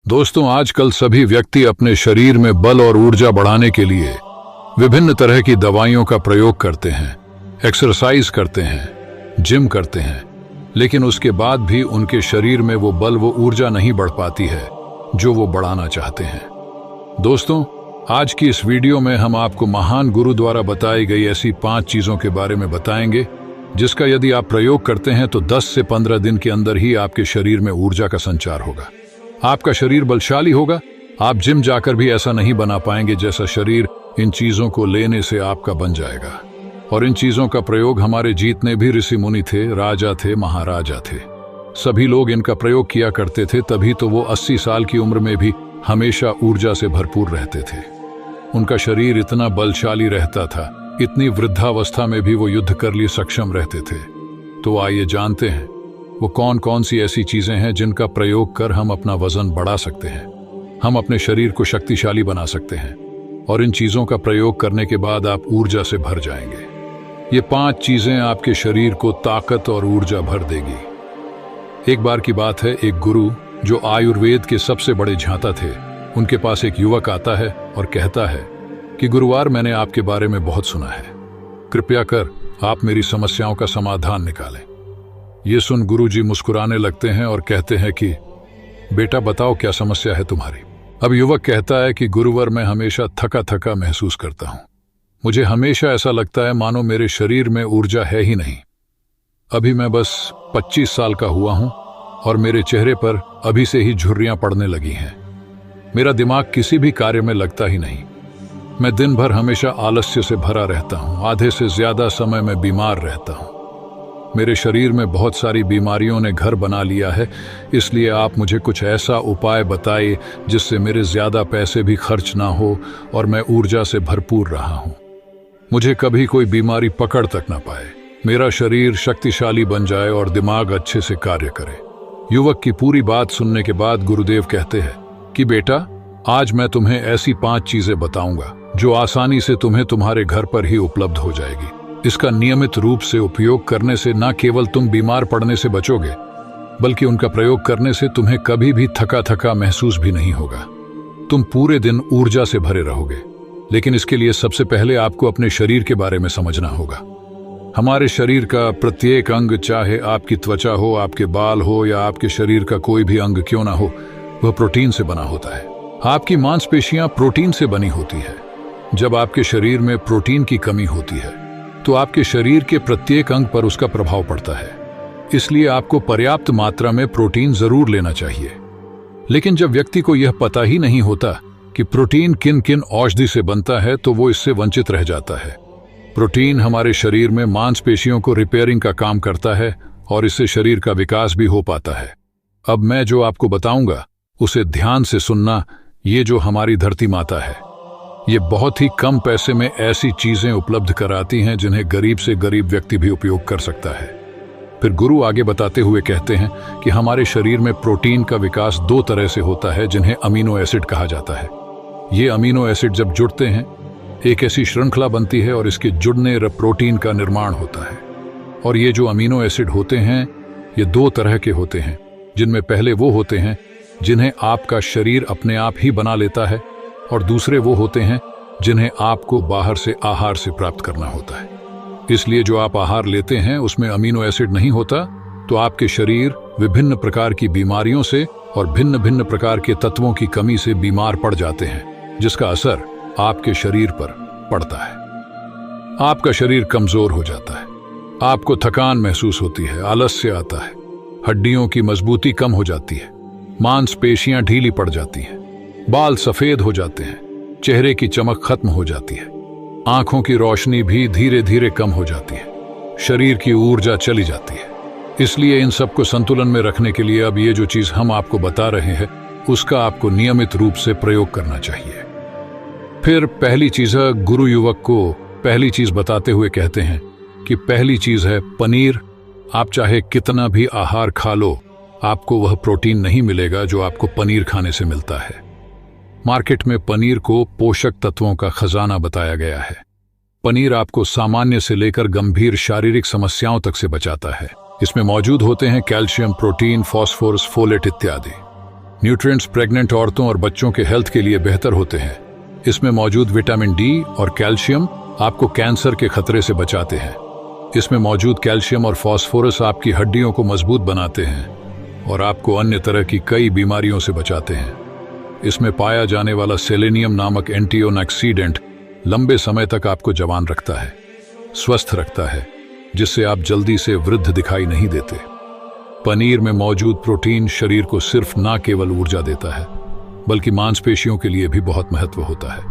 दोस्तों, आजकल सभी व्यक्ति अपने शरीर में बल और ऊर्जा बढ़ाने के लिए विभिन्न तरह की दवाइयों का प्रयोग करते हैं, एक्सरसाइज करते हैं, जिम करते हैं, लेकिन उसके बाद भी उनके शरीर में वो बल वो ऊर्जा नहीं बढ़ पाती है जो वो बढ़ाना चाहते हैं। दोस्तों, आज की इस वीडियो में हम आपको महान गुरु द्वारा बताई गई ऐसी 5 चीजों के बारे में बताएंगे जिसका यदि आप प्रयोग करते हैं तो 10 से 15 दिन के अंदर ही आपके शरीर में ऊर्जा का संचार होगा। आपका शरीर बलशाली होगा। आप जिम जाकर भी ऐसा नहीं बना पाएंगे जैसा शरीर इन चीजों को लेने से आपका बन जाएगा। और इन चीजों का प्रयोग हमारे जितने भी ऋषि मुनि थे, राजा थे, महाराजा थे, सभी लोग इनका प्रयोग किया करते थे। तभी तो वो 80 साल की उम्र में भी हमेशा ऊर्जा से भरपूर रहते थे। उनका शरीर इतना बलशाली रहता था, इतनी वृद्धावस्था में भी वो युद्ध कर लिए सक्षम रहते थे। तो आइए जानते हैं वो कौन कौन सी ऐसी चीजें हैं जिनका प्रयोग कर हम अपना वजन बढ़ा सकते हैं, हम अपने शरीर को शक्तिशाली बना सकते हैं, और इन चीजों का प्रयोग करने के बाद आप ऊर्जा से भर जाएंगे। ये 5 चीजें आपके शरीर को ताकत और ऊर्जा भर देगी। एक बार की बात है, एक गुरु जो आयुर्वेद के सबसे बड़े झांता थे, उनके पास एक युवक आता है और कहता है कि गुरुवार, मैंने आपके बारे में बहुत सुना है, कृपया कर आप मेरी समस्याओं का समाधान निकालें। ये सुन गुरुजी मुस्कुराने लगते हैं और कहते हैं कि बेटा बताओ क्या समस्या है तुम्हारी। अब युवक कहता है कि गुरुवर, मैं हमेशा थका थका महसूस करता हूं। मुझे हमेशा ऐसा लगता है मानो मेरे शरीर में ऊर्जा है ही नहीं। अभी मैं बस 25 साल का हुआ हूं और मेरे चेहरे पर अभी से ही झुर्रियां पड़ने लगी हैं। मेरा दिमाग किसी भी कार्य में लगता ही नहीं। मैं दिन भर हमेशा आलस्य से भरा रहता हूं। आधे से ज्यादा समय मैं बीमार रहता हूं। मेरे शरीर में बहुत सारी बीमारियों ने घर बना लिया है, इसलिए आप मुझे कुछ ऐसा उपाय बताइए जिससे मेरे ज्यादा पैसे भी खर्च ना हो और मैं ऊर्जा से भरपूर रहा हूं। मुझे कभी कोई बीमारी पकड़ तक ना पाए, मेरा शरीर शक्तिशाली बन जाए और दिमाग अच्छे से कार्य करे। युवक की पूरी बात सुनने के बाद गुरुदेव कहते हैं कि बेटा, आज मैं तुम्हें ऐसी 5 चीजें बताऊंगा जो आसानी से तुम्हें तुम्हारे घर पर ही उपलब्ध हो जाएगी। इसका नियमित रूप से उपयोग करने से न केवल तुम बीमार पड़ने से बचोगे, बल्कि उनका प्रयोग करने से तुम्हें कभी भी थका थका महसूस भी नहीं होगा। तुम पूरे दिन ऊर्जा से भरे रहोगे। लेकिन इसके लिए सबसे पहले आपको अपने शरीर के बारे में समझना होगा। हमारे शरीर का प्रत्येक अंग, चाहे आपकी त्वचा हो, आपके बाल हो या आपके शरीर का कोई भी अंग क्यों ना हो, वह प्रोटीन से बना होता है। आपकी मांसपेशियां प्रोटीन से बनी होती है। जब आपके शरीर में प्रोटीन की कमी होती है तो आपके शरीर के प्रत्येक अंग पर उसका प्रभाव पड़ता है। इसलिए आपको पर्याप्त मात्रा में प्रोटीन जरूर लेना चाहिए। लेकिन जब व्यक्ति को यह पता ही नहीं होता कि प्रोटीन किन किन औषधि से बनता है तो वो इससे वंचित रह जाता है। प्रोटीन हमारे शरीर में मांसपेशियों को रिपेयरिंग का काम करता है और इससे शरीर का विकास भी हो पाता है। अब मैं जो आपको बताऊंगा उसे ध्यान से सुनना। ये जो हमारी धरती माता है, ये बहुत ही कम पैसे में ऐसी चीजें उपलब्ध कराती हैं जिन्हें गरीब से गरीब व्यक्ति भी उपयोग कर सकता है। फिर गुरु आगे बताते हुए कहते हैं कि हमारे शरीर में प्रोटीन का विकास 2 तरह से होता है जिन्हें अमीनो एसिड कहा जाता है। ये अमीनो एसिड जब जुड़ते हैं एक ऐसी श्रृंखला बनती है और इसके जुड़ने प्रोटीन का निर्माण होता है। और ये जो अमीनो एसिड होते हैं ये 2 तरह के होते हैं, जिनमें पहले वो होते हैं जिन्हें आपका शरीर अपने आप ही बना लेता है और दूसरे वो होते हैं जिन्हें आपको बाहर से आहार से प्राप्त करना होता है। इसलिए जो आप आहार लेते हैं उसमें अमीनो एसिड नहीं होता तो आपके शरीर विभिन्न प्रकार की बीमारियों से और भिन्न भिन्न प्रकार के तत्वों की कमी से बीमार पड़ जाते हैं, जिसका असर आपके शरीर पर पड़ता है। आपका शरीर कमजोर हो जाता है, आपको थकान महसूस होती है, आलस्य आता है, हड्डियों की मजबूती कम हो जाती है, मांसपेशियां ढीली पड़ जाती हैं, बाल सफेद हो जाते हैं, चेहरे की चमक खत्म हो जाती है, आंखों की रोशनी भी धीरे धीरे कम हो जाती है, शरीर की ऊर्जा चली जाती है। इसलिए इन सबको संतुलन में रखने के लिए अब ये जो चीज हम आपको बता रहे हैं उसका आपको नियमित रूप से प्रयोग करना चाहिए। फिर पहली चीज है, गुरु युवक को पहली चीज बताते हुए कहते हैं कि पहली चीज है पनीर। आप चाहे कितना भी आहार खा लो, आपको वह प्रोटीन नहीं मिलेगा जो आपको पनीर खाने से मिलता है। मार्केट में पनीर को पोषक तत्वों का खजाना बताया गया है। पनीर आपको सामान्य से लेकर गंभीर शारीरिक समस्याओं तक से बचाता है। इसमें मौजूद होते हैं कैल्शियम, प्रोटीन, फास्फोरस, फोलेट इत्यादि। न्यूट्रिएंट्स प्रेग्नेंट औरतों और बच्चों के हेल्थ के लिए बेहतर होते हैं। इसमें मौजूद विटामिन डी और कैल्शियम आपको कैंसर के खतरे से बचाते हैं। इसमें मौजूद कैल्शियम और फास्फोरस आपकी हड्डियों को मजबूत बनाते हैं और आपको अन्य तरह की कई बीमारियों से बचाते हैं। इसमें पाया जाने वाला सेलेनियम नामक एंटीऑक्सीडेंट लंबे समय तक आपको जवान रखता है, स्वस्थ रखता है, जिससे आप जल्दी से वृद्ध दिखाई नहीं देते। पनीर में मौजूद प्रोटीन शरीर को सिर्फ ना केवल ऊर्जा देता है बल्कि मांसपेशियों के लिए भी बहुत महत्व होता है।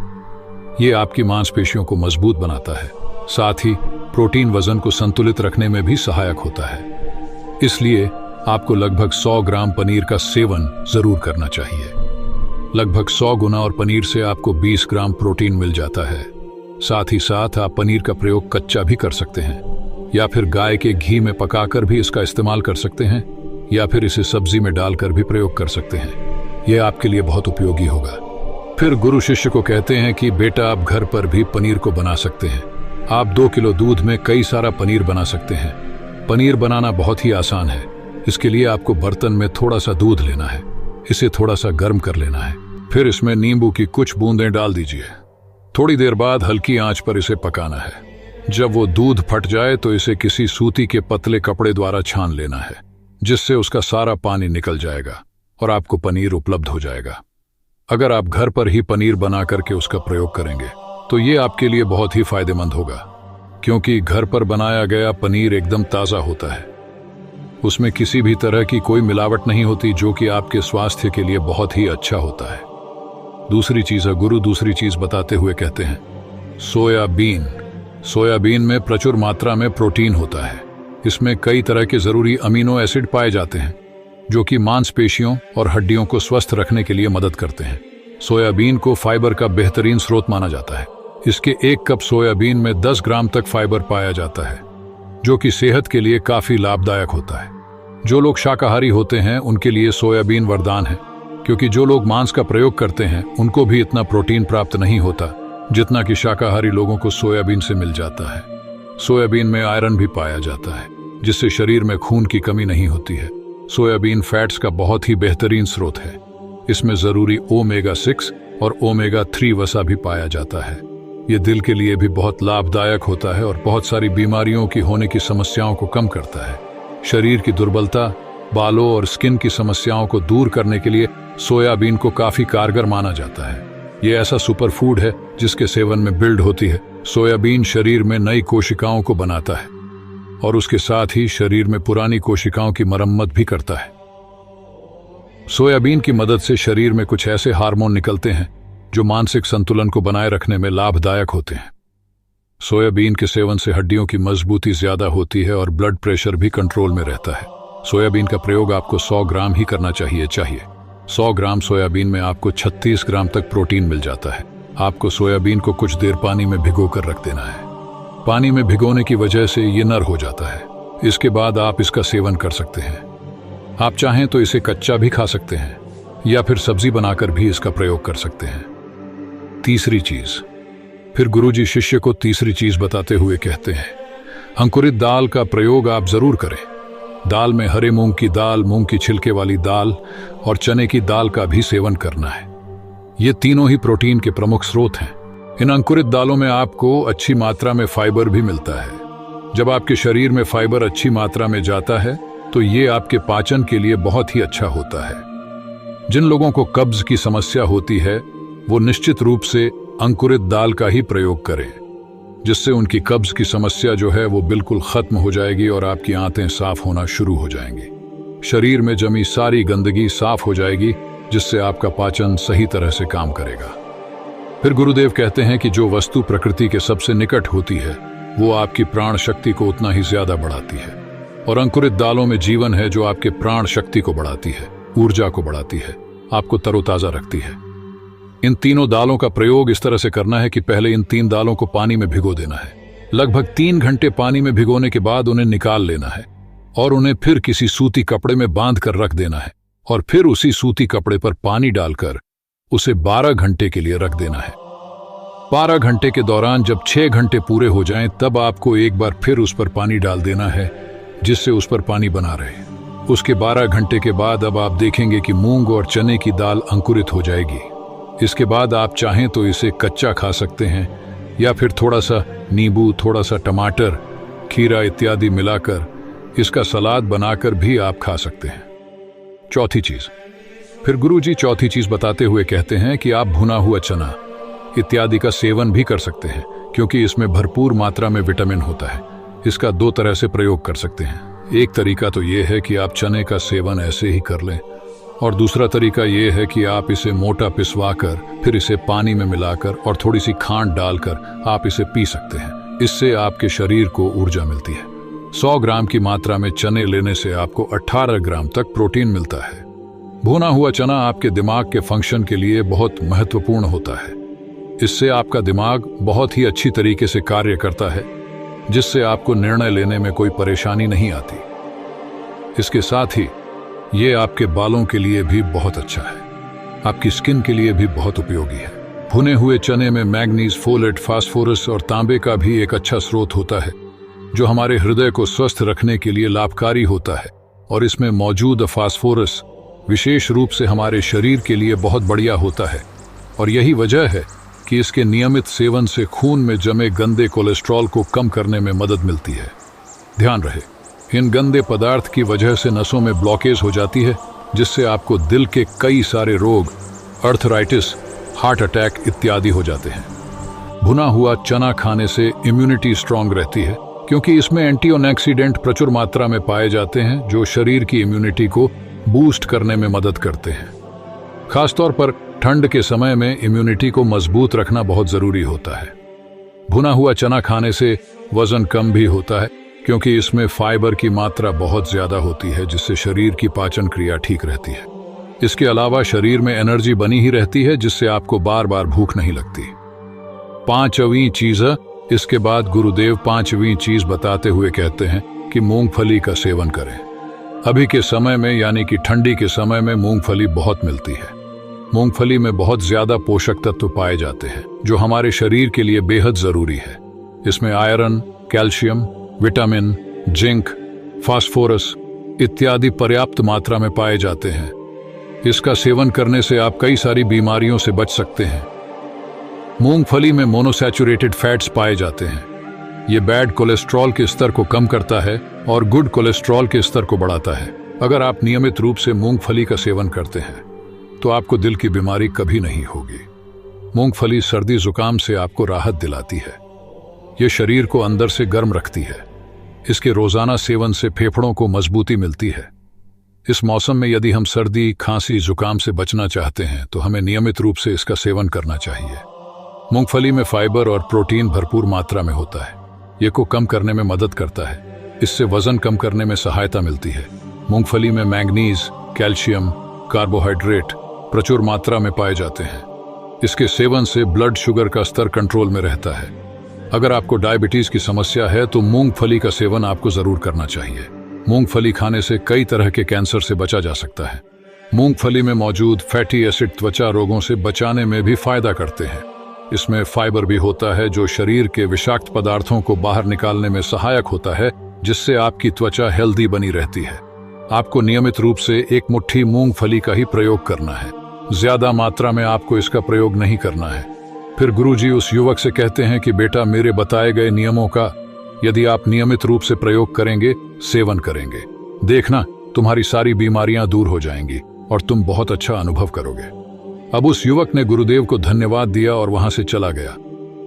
ये आपकी मांसपेशियों को मजबूत बनाता है। साथ ही प्रोटीन वजन को संतुलित रखने में भी सहायक होता है। इसलिए आपको लगभग 100 ग्राम पनीर का सेवन जरूर करना चाहिए। लगभग 100 गुना और पनीर से आपको 20 ग्राम प्रोटीन मिल जाता है। साथ ही साथ आप पनीर का प्रयोग कच्चा भी कर सकते हैं या फिर गाय के घी में पकाकर भी इसका इस्तेमाल कर सकते हैं या फिर इसे सब्जी में डालकर भी प्रयोग कर सकते हैं। यह आपके लिए बहुत उपयोगी होगा। फिर गुरु शिष्य को कहते हैं कि बेटा आप घर पर भी पनीर को बना सकते हैं। आप 2 किलो दूध में कई सारा पनीर बना सकते हैं। पनीर बनाना बहुत ही आसान है। इसके लिए आपको बर्तन में थोड़ा सा दूध लेना है, इसे थोड़ा सा गर्म कर लेना है, फिर इसमें नींबू की कुछ बूंदें डाल दीजिए। थोड़ी देर बाद हल्की आंच पर इसे पकाना है। जब वो दूध फट जाए तो इसे किसी सूती के पतले कपड़े द्वारा छान लेना है, जिससे उसका सारा पानी निकल जाएगा और आपको पनीर उपलब्ध हो जाएगा। अगर आप घर पर ही पनीर बना करके उसका प्रयोग करेंगे तो ये आपके लिए बहुत ही फायदेमंद होगा, क्योंकि घर पर बनाया गया पनीर एकदम ताज़ा होता है। उसमें किसी भी तरह की कोई मिलावट नहीं होती, जो कि आपके स्वास्थ्य के लिए बहुत ही अच्छा होता है। दूसरी चीज़ है, गुरु दूसरी चीज़ बताते हुए कहते हैं सोयाबीन। सोयाबीन में प्रचुर मात्रा में प्रोटीन होता है। इसमें कई तरह के जरूरी अमीनो एसिड पाए जाते हैं जो कि मांसपेशियों और हड्डियों को स्वस्थ रखने के लिए मदद करते हैं। सोयाबीन को फाइबर का बेहतरीन स्रोत माना जाता है। इसके 1 कप सोयाबीन में 10 ग्राम तक फाइबर पाया जाता है, जो कि सेहत के लिए काफी लाभदायक होता है। जो लोग शाकाहारी होते हैं उनके लिए सोयाबीन वरदान है, क्योंकि जो लोग मांस का प्रयोग करते हैं उनको भी इतना प्रोटीन प्राप्त नहीं होता जितना कि शाकाहारी लोगों को सोयाबीन से मिल जाता है। सोयाबीन में आयरन भी पाया जाता है, जिससे शरीर में खून की कमी नहीं होती है। सोयाबीन फैट्स का बहुत ही बेहतरीन स्रोत है। इसमें जरूरी ओमेगा 6 और ओमेगा 3 वसा भी पाया जाता है। ये दिल के लिए भी बहुत लाभदायक होता है और बहुत सारी बीमारियों की होने की समस्याओं को कम करता है। शरीर की दुर्बलता, बालों और स्किन की समस्याओं को दूर करने के लिए सोयाबीन को काफी कारगर माना जाता है। ये ऐसा सुपर फूड है जिसके सेवन में बिल्ड होती है। सोयाबीन शरीर में नई कोशिकाओं को बनाता है और उसके साथ ही शरीर में पुरानी कोशिकाओं की मरम्मत भी करता है। सोयाबीन की मदद से शरीर में कुछ ऐसे हार्मोन निकलते हैं जो मानसिक संतुलन को बनाए रखने में लाभदायक होते हैं। सोयाबीन के सेवन से हड्डियों की मजबूती ज्यादा होती है और ब्लड प्रेशर भी कंट्रोल में रहता है। सोयाबीन का प्रयोग आपको 100 ग्राम ही करना चाहिए। 100 ग्राम सोयाबीन में आपको 36 ग्राम तक प्रोटीन मिल जाता है। आपको सोयाबीन को कुछ देर पानी में भिगो कर रख देना है। पानी में भिगोने की वजह से ये नर हो जाता है। इसके बाद आप इसका सेवन कर सकते हैं। आप चाहें तो इसे कच्चा भी खा सकते हैं या फिर सब्जी बनाकर भी इसका प्रयोग कर सकते हैं। तीसरी चीज, फिर गुरुजी शिष्य को तीसरी चीज बताते हुए कहते हैं, अंकुरित दाल का प्रयोग आप जरूर करें। दाल में हरे मूंग की दाल, मूंग की छिलके वाली दाल और चने की दाल का भी सेवन करना है। ये तीनों ही प्रोटीन के प्रमुख स्रोत हैं। इन अंकुरित दालों में आपको अच्छी मात्रा में फाइबर भी मिलता है। जब आपके शरीर में फाइबर अच्छी मात्रा में जाता है तो ये आपके पाचन के लिए बहुत ही अच्छा होता है। जिन लोगों को कब्ज की समस्या होती है वो निश्चित रूप से अंकुरित दाल का ही प्रयोग करें, जिससे उनकी कब्ज की समस्या जो है वो बिल्कुल खत्म हो जाएगी और आपकी आंतें साफ होना शुरू हो जाएंगी। शरीर में जमी सारी गंदगी साफ हो जाएगी, जिससे आपका पाचन सही तरह से काम करेगा। फिर गुरुदेव कहते हैं कि जो वस्तु प्रकृति के सबसे निकट होती है वो आपकी प्राण शक्ति को उतना ही ज्यादा बढ़ाती है, और अंकुरित दालों में जीवन है जो आपके प्राण शक्ति को बढ़ाती है, ऊर्जा को बढ़ाती है, आपको तरोताजा रखती है। इन तीनों दालों का प्रयोग इस तरह से करना है कि पहले इन 3 दालों को पानी में भिगो देना है। लगभग 3 घंटे पानी में भिगोने के बाद उन्हें निकाल लेना है और उन्हें फिर किसी सूती कपड़े में बांध कर रख देना है, और फिर उसी सूती कपड़े पर पानी डालकर उसे 12 घंटे के लिए रख देना है। 12 घंटे के दौरान जब 6 घंटे पूरे हो जाएं, तब आपको एक बार फिर उस पर पानी डाल देना है, जिससे उस पर पानी बना रहे। उसके 12 घंटे के बाद अब आप देखेंगे कि मूंग और चने की दाल अंकुरित हो जाएगी। इसके बाद आप चाहें तो इसे कच्चा खा सकते हैं या फिर थोड़ा सा नींबू, थोड़ा सा टमाटर, खीरा इत्यादि मिलाकर इसका सलाद बनाकर भी आप खा सकते हैं। चौथी चीज, फिर गुरुजी चौथी चीज बताते हुए कहते हैं कि आप भुना हुआ चना इत्यादि का सेवन भी कर सकते हैं, क्योंकि इसमें भरपूर मात्रा में विटामिन होता है। इसका 2 तरह से प्रयोग कर सकते हैं। एक तरीका तो ये है कि आप चने का सेवन ऐसे ही कर लें, और दूसरा तरीका ये है कि आप इसे मोटा पिसवा कर फिर इसे पानी में मिलाकर और थोड़ी सी खांड डालकर आप इसे पी सकते हैं। इससे आपके शरीर को ऊर्जा मिलती है। 100 ग्राम की मात्रा में चने लेने से आपको 18 ग्राम तक प्रोटीन मिलता है। भुना हुआ चना आपके दिमाग के फंक्शन के लिए बहुत महत्वपूर्ण होता है। इससे आपका दिमाग बहुत ही अच्छी तरीके से कार्य करता है, जिससे आपको निर्णय लेने में कोई परेशानी नहीं आती। इसके साथ ही ये आपके बालों के लिए भी बहुत अच्छा है, आपकी स्किन के लिए भी बहुत उपयोगी है। भुने हुए चने में मैग्नीज, फोलेट, फास्फोरस और तांबे का भी एक अच्छा स्रोत होता है, जो हमारे हृदय को स्वस्थ रखने के लिए लाभकारी होता है। और इसमें मौजूद फास्फोरस विशेष रूप से हमारे शरीर के लिए बहुत बढ़िया होता है, और यही वजह है कि इसके नियमित सेवन से खून में जमे गंदे कोलेस्ट्रॉल को कम करने में मदद मिलती है। ध्यान रहे, इन गंदे पदार्थ की वजह से नसों में ब्लॉकेज हो जाती है, जिससे आपको दिल के कई सारे रोग, अर्थराइटिस, हार्ट अटैक इत्यादि हो जाते हैं। भुना हुआ चना खाने से इम्यूनिटी स्ट्रांग रहती है, क्योंकि इसमें एंटीऑक्सीडेंट प्रचुर मात्रा में पाए जाते हैं, जो शरीर की इम्यूनिटी को बूस्ट करने में मदद करते हैं। खासतौर पर ठंड के समय में इम्यूनिटी को मजबूत रखना बहुत जरूरी होता है। भुना हुआ चना खाने से वजन कम भी होता है, क्योंकि इसमें फाइबर की मात्रा बहुत ज्यादा होती है, जिससे शरीर की पाचन क्रिया ठीक रहती है। इसके अलावा शरीर में एनर्जी बनी ही रहती है, जिससे आपको बार बार भूख नहीं लगती। 5वीं चीज, इसके बाद गुरुदेव 5वीं चीज बताते हुए कहते हैं कि मूंगफली का सेवन करें। अभी के समय में यानी कि ठंडी के समय में मूंगफली बहुत मिलती है। मूंगफली में बहुत ज्यादा पोषक तत्व पाए जाते हैं, जो हमारे शरीर के लिए बेहद जरूरी है। इसमें iron, calcium, vitamin, zinc, phosphorus इत्यादि पर्याप्त मात्रा में पाए जाते हैं। इसका सेवन करने से आप कई सारी बीमारियों से बच सकते हैं। मूंगफली में मोनोसैचुरेटेड फैट्स पाए जाते हैं। ये बैड कोलेस्ट्रॉल के स्तर को कम करता है और गुड कोलेस्ट्रॉल के स्तर को बढ़ाता है। अगर आप नियमित रूप से मूंगफली का सेवन करते हैं तो आपको दिल की बीमारी कभी नहीं होगी। मूंगफली सर्दी जुकाम से आपको राहत दिलाती है। ये शरीर को अंदर से गर्म रखती है। इसके रोजाना सेवन से फेफड़ों को मजबूती मिलती है। इस मौसम में यदि हम सर्दी, खांसी, जुकाम से बचना चाहते हैं तो हमें नियमित रूप से इसका सेवन करना चाहिए। मूंगफली में फाइबर और प्रोटीन भरपूर मात्रा में होता है। ये को कम करने में मदद करता है। इससे वजन कम करने में सहायता मिलती है। मूंगफली में मैंगनीज, कैल्शियम, कार्बोहाइड्रेट प्रचुर मात्रा में पाए जाते हैं। इसके सेवन से ब्लड शुगर का स्तर कंट्रोल में रहता है। अगर आपको डायबिटीज की समस्या है तो मूंगफली का सेवन आपको जरूर करना चाहिए। मूंगफली खाने से कई तरह के कैंसर से बचा जा सकता है। मूंगफली में मौजूद फैटी एसिड त्वचा रोगों से बचाने में भी फायदा करते हैं। इसमें फाइबर भी होता है, जो शरीर के विषाक्त पदार्थों को बाहर निकालने में सहायक होता है, जिससे आपकी त्वचा हेल्दी बनी रहती है। आपको नियमित रूप से एक मुट्ठी मूंगफली का ही प्रयोग करना है। ज्यादा मात्रा में आपको इसका प्रयोग नहीं करना है। फिर गुरुजी उस युवक से कहते हैं कि बेटा, मेरे बताए गए नियमों का यदि आप नियमित रूप से प्रयोग करेंगे, सेवन करेंगे, देखना तुम्हारी सारी बीमारियां दूर हो जाएंगी और तुम बहुत अच्छा अनुभव करोगे। अब उस युवक ने गुरुदेव को धन्यवाद दिया और वहां से चला गया।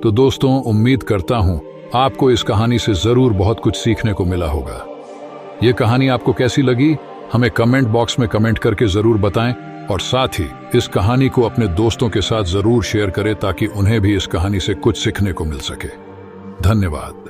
तो दोस्तों, उम्मीद करता हूं आपको इस कहानी से जरूर बहुत कुछ सीखने को मिला होगा। ये कहानी आपको कैसी लगी हमें कमेंट बॉक्स में कमेंट करके जरूर बताएं, और साथ ही इस कहानी को अपने दोस्तों के साथ जरूर शेयर करें, ताकि उन्हें भी इस कहानी से कुछ सीखने को मिल सके। धन्यवाद।